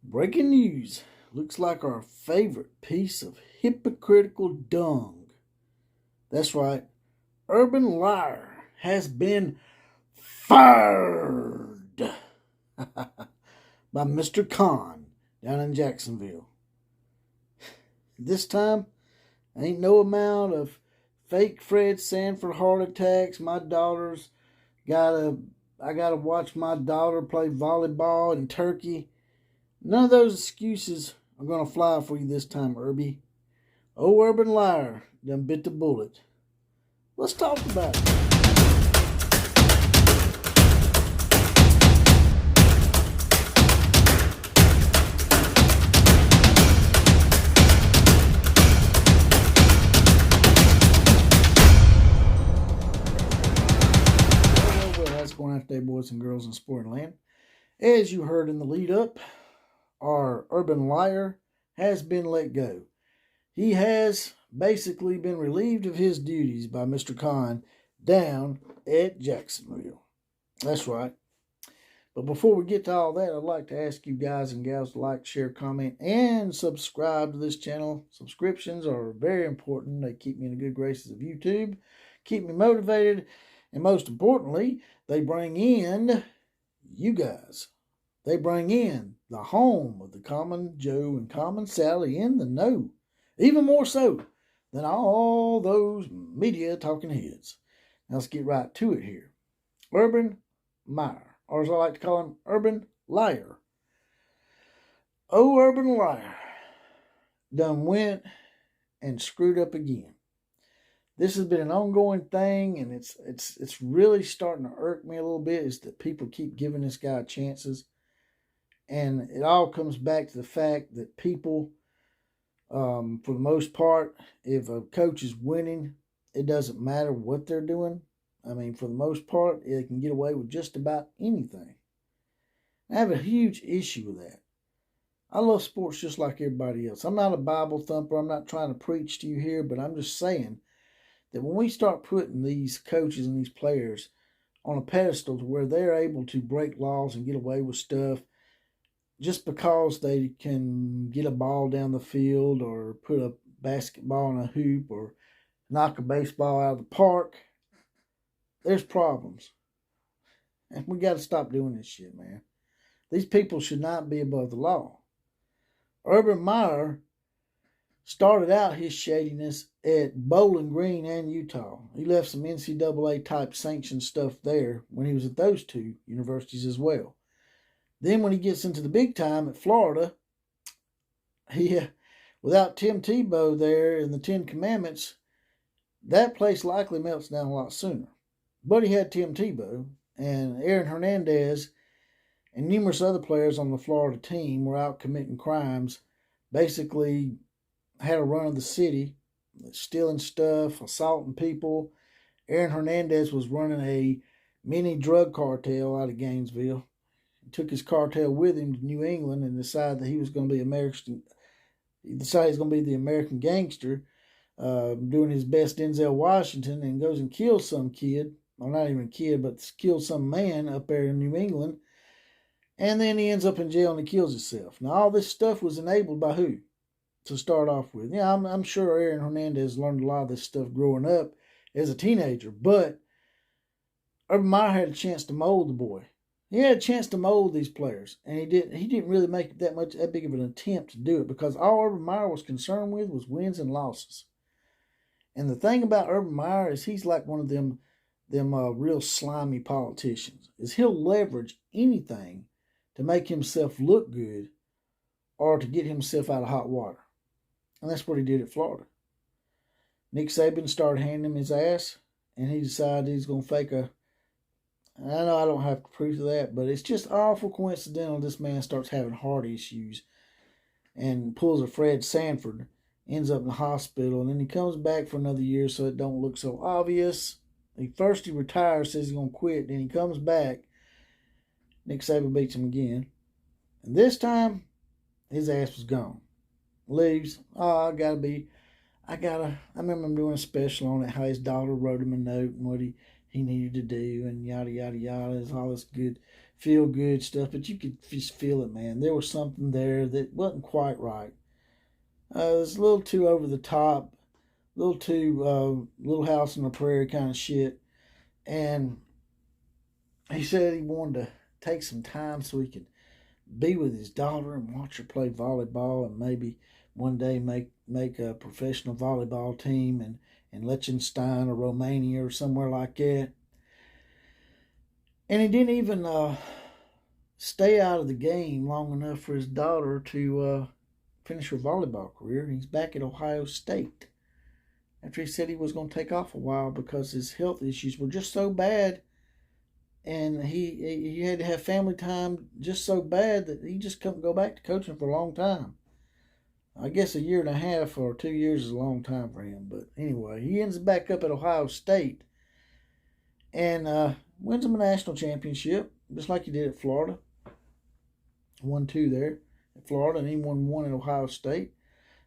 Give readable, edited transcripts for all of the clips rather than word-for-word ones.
Breaking news. Looks like our favorite piece of hypocritical dung. That's right. Urban Meyer has been fired by Mr. Khan down in Jacksonville. This time, ain't no amount of fake Fred Sanford heart attacks. I gotta watch my daughter play volleyball in Turkey. None of those excuses are gonna fly for you this time, Irby. Oh, Urban Meyer done bit the bullet. Let's talk about it. Well, that's going out there, boys and girls in sporting land. As you heard in the lead up, our Urban Meyer has been let go. He has basically been relieved of his duties by Mr. Khan down at Jacksonville. That's right. But before we get to all that, I'd like to ask you guys and gals to like, share, comment, and subscribe to this channel. Subscriptions are very important. They keep me in the good graces of YouTube, keep me motivated, and most importantly, they bring in you guys. They bring in the home of the Common Joe and Common Sally in the know. Even more so than all those media talking heads. Now let's get right to it here. Urban Meyer, or as I like to call him, Urban Meyer. Oh, Urban Meyer done went and screwed up again. This has been an ongoing thing, and it's really starting to irk me a little bit, is that people keep giving this guy chances. And it all comes back to the fact that people, for the most part, if a coach is winning, it doesn't matter what they're doing. I mean, for the most part, they can get away with just about anything. I have a huge issue with that. I love sports just like everybody else. I'm not a Bible thumper. I'm not trying to preach to you here, but I'm just saying that when we start putting these coaches and these players on a pedestal to where they're able to break laws and get away with stuff just because they can get a ball down the field or put a basketball in a hoop or knock a baseball out of the park, there's problems. And we got to stop doing this shit, man. These people should not be above the law. Urban Meyer started out his shadiness at Bowling Green and Utah. He left some NCAA type sanctioned stuff there when he was at those two universities as well. Then when he gets into the big time at Florida, without Tim Tebow there and the Ten Commandments, that place likely melts down a lot sooner. But he had Tim Tebow, and Aaron Hernandez and numerous other players on the Florida team were out committing crimes, basically had a run of the city, stealing stuff, assaulting people. Aaron Hernandez was running a mini drug cartel out of Gainesville. He took his cartel with him to New England and decided that he was going to be American. He decided he's going to be the American gangster, doing his best Denzel Washington, and goes and kills some kid, or not even a kid, but kills some man up there in New England. And then he ends up in jail and he kills himself. Now, all this stuff was enabled by who? To start off with. Yeah, I'm sure Aaron Hernandez learned a lot of this stuff growing up as a teenager, but Urban Meyer had a chance to mold the boy. He had a chance to mold these players, and he didn't really make that big of an attempt to do it, because all Urban Meyer was concerned with was wins and losses. And the thing about Urban Meyer is he's like one of them real slimy politicians. Is he'll leverage anything to make himself look good or to get himself out of hot water. And that's what he did at Florida. Nick Saban started handing him his ass, and he decided he's going to fake a... I know I don't have proof of that, but it's just awful coincidental this man starts having heart issues and pulls a Fred Sanford, ends up in the hospital, and then he comes back for another year so it don't look so obvious. He retires, says he's going to quit, then he comes back. Nick Saban beats him again. And this time, his ass was gone. Leaves. Oh, I remember him doing a special on it, how his daughter wrote him a note and what he needed to do, and yada, yada, yada. It's all this good feel good stuff, but you could just feel it, man. There was something there that wasn't quite right. It was a little too over the top, a little too Little House on the Prairie kind of shit. And he said he wanted to take some time so he could be with his daughter and watch her play volleyball, and maybe one day make a professional volleyball team in Liechtenstein or Romania or somewhere like that. And he didn't even stay out of the game long enough for his daughter to finish her volleyball career. He's back at Ohio State after he said he was going to take off a while because his health issues were just so bad, and he had to have family time just so bad that he just couldn't go back to coaching for a long time. I guess a year and a half or 2 years is a long time for him. But anyway, he ends back up at Ohio State and wins him a national championship, just like he did at Florida. Won 2 there at Florida, and he won 1 at Ohio State.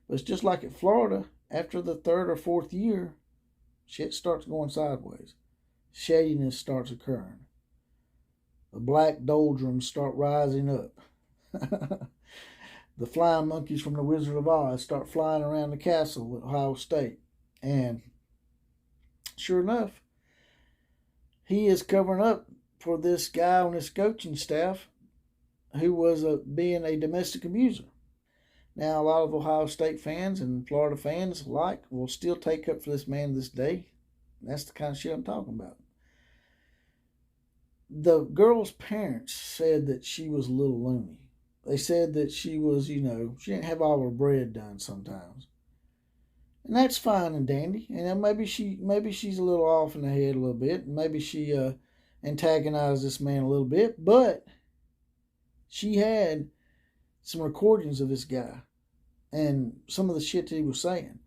But it's just like at Florida, after the 3rd or 4th year, shit starts going sideways. Shadiness starts occurring. The black doldrums start rising up. The flying monkeys from the Wizard of Oz start flying around the castle at Ohio State. And sure enough, he is covering up for this guy on his coaching staff who was being a domestic abuser. Now, a lot of Ohio State fans and Florida fans alike will still take up for this man this day. That's the kind of shit I'm talking about. The girl's parents said that she was a little loony. They said that she was, she didn't have all her bread done sometimes. And that's fine and dandy. And maybe she's a little off in the head a little bit. Maybe she antagonized this man a little bit. But she had some recordings of this guy and some of the shit that he was saying.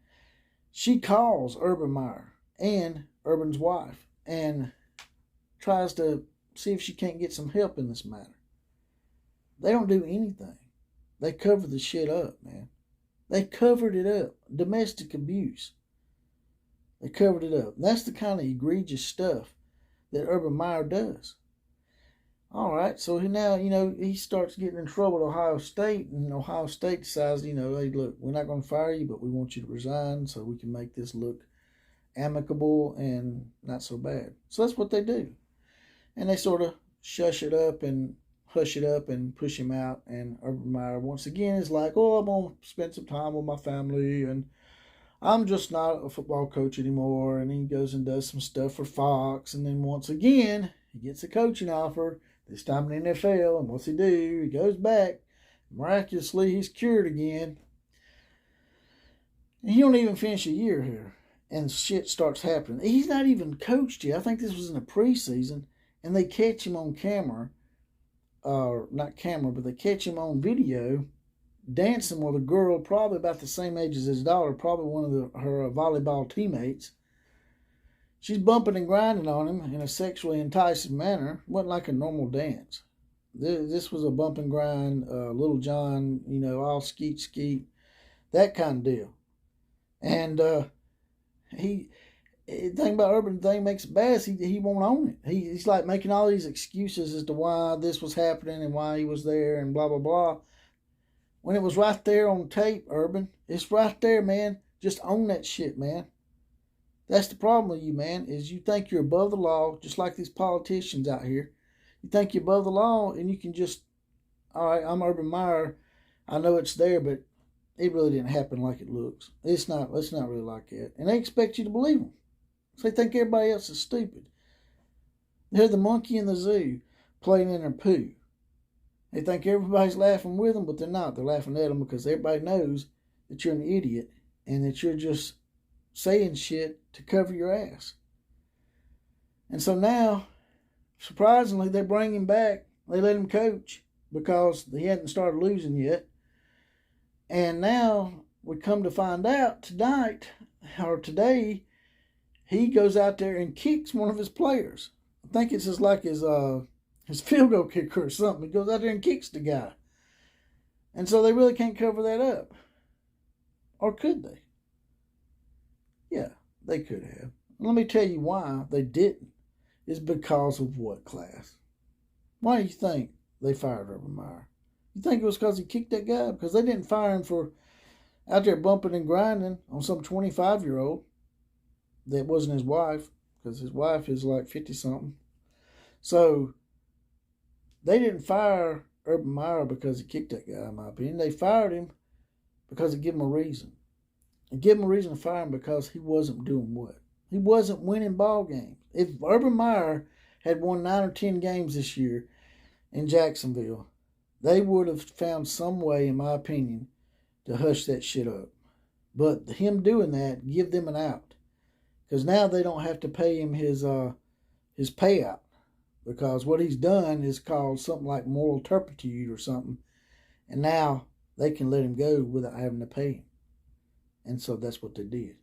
She calls Urban Meyer and Urban's wife and tries to see if she can't get some help in this matter. They don't do anything. They cover the shit up, man. They covered it up. Domestic abuse. They covered it up. That's the kind of egregious stuff that Urban Meyer does. All right, so now, he starts getting in trouble at Ohio State, and Ohio State decides, hey, look, we're not going to fire you, but we want you to resign so we can make this look amicable and not so bad. So that's what they do. And they sort of hush it up and push him out. And Urban Meyer, once again, is like, I'm going to spend some time with my family, and I'm just not a football coach anymore. And he goes and does some stuff for Fox. And then once again, he gets a coaching offer, this time in the NFL. And what's he do? He goes back. Miraculously, he's cured again. And he don't even finish a year here. And shit starts happening. He's not even coached yet. I think this was in the preseason. And they catch him on camera. Not camera, but they catch him on video dancing with a girl probably about the same age as his daughter, probably one of her volleyball teammates. She's bumping and grinding on him in a sexually enticing manner. It wasn't like a normal dance. This was a bump and grind, Little John, all skeet, that kind of deal. And the thing about Urban, the thing makes it bad is he won't own it. He's like making all these excuses as to why this was happening and why he was there and blah, blah, blah. When it was right there on tape, Urban, it's right there, man. Just own that shit, man. That's the problem with you, man, is you think you're above the law, just like these politicians out here. You think you're above the law and you can just, all right, I'm Urban Meyer. I know it's there, but it really didn't happen like it looks. It's not really like that. And they expect you to believe them. So they think everybody else is stupid. They're the monkey in the zoo playing in their poo. They think everybody's laughing with them, but they're not. They're laughing at them because everybody knows that you're an idiot and that you're just saying shit to cover your ass. And so now, surprisingly, they bring him back. They let him coach because he hadn't started losing yet. And now we come to find out today, he goes out there and kicks one of his players. I think it's just like his field goal kicker or something. He goes out there and kicks the guy. And so they really can't cover that up. Or could they? Yeah, they could have. Let me tell you why they didn't. It's because of what, class? Why do you think they fired Urban Meyer? You think it was because he kicked that guy? Because they didn't fire him for out there bumping and grinding on some 25-year-old that wasn't his wife, because his wife is like 50-something. So they didn't fire Urban Meyer because he kicked that guy, in my opinion. They fired him because they gave him a reason. And give him a reason to fire him because he wasn't doing what? He wasn't winning ball games. If Urban Meyer had won 9 or 10 games this year in Jacksonville, they would have found some way, in my opinion, to hush that shit up. But him doing that, give them an out. Because now they don't have to pay him his payout. Because what he's done is called something like moral turpitude or something. And now they can let him go without having to pay him. And so that's what they did.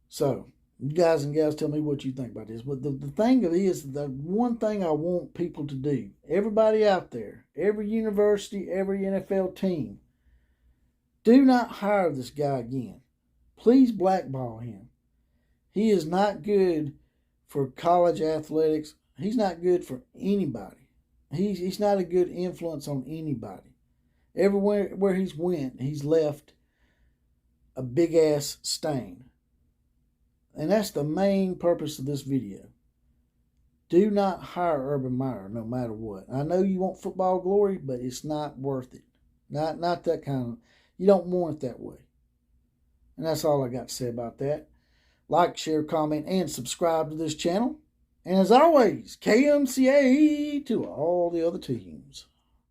So, you guys and gals, tell me what you think about this. But the thing of it is, the one thing I want people to do, everybody out there, every university, every NFL team, do not hire this guy again. Please blackball him. He is not good for college athletics. He's not good for anybody. He's not a good influence on anybody. Everywhere where he's went, he's left a big-ass stain. And that's the main purpose of this video. Do not hire Urban Meyer no matter what. I know you want football glory, but it's not worth it. Not that kind of... You don't want it that way. And that's all I got to say about that. Like, share, comment, and subscribe to this channel. And as always, KMCA to all the other teams.